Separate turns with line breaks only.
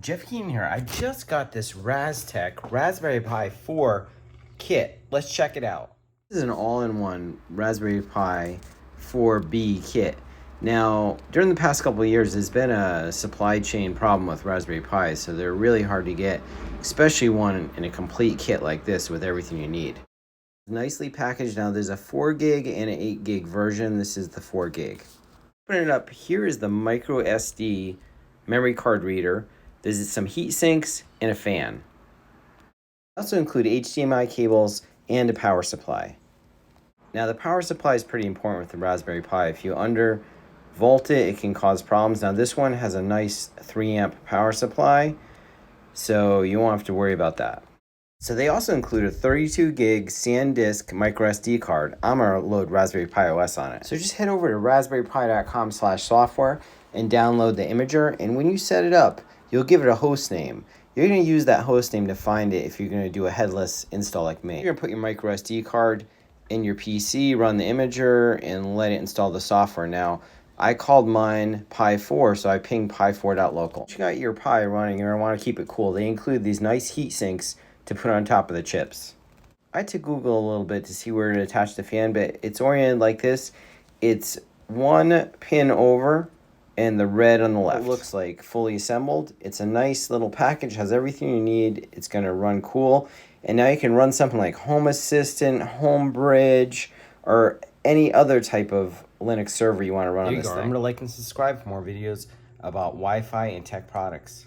Jeff Keenan here. I just got this RasTech Raspberry Pi 4 kit. Let's check it out. This is an all-in-one Raspberry Pi 4B kit. Now, during the past couple of years, there's been a supply chain problem with Raspberry Pis, so they're really hard to get, especially one in a complete kit like this with everything you need. Nicely packaged. Now, there's a 4 gig and an 8 gig version. This is the 4 gig. Open it up. Here is the micro SD memory card reader. There's some heat sinks and a fan. I also include HDMI cables and a power supply. Now the power supply is pretty important with the Raspberry Pi. If you undervolt it, it can cause problems. Now this one has a nice 3 amp power supply, so you won't have to worry about that. So they also include a 32 gig SanDisk micro SD card. I'm gonna load Raspberry Pi OS on it. So just head over to raspberrypi.com/software and download the imager. And when you set it up, you'll give it a host name. You're gonna use that host name to find it if you're gonna do a headless install like me. You're gonna put your micro SD card in your PC, run the imager, and let it install the software. Now, I called mine Pi 4, so I pinged pi4.local. Once you got your Pi running, you're gonna wanna keep it cool. They include these nice heat sinks to put on top of the chips. I had to Google a little bit to see where to attach the fan, but it's oriented like this. It's one pin over and the red on the left. It looks like fully assembled. It's a nice little package, has everything you need. It's gonna run cool. And now you can run something like Home Assistant, Home Bridge, or any other type of Linux server you wanna run on this thing. Remember to like and subscribe for more videos about Wi-Fi and tech products.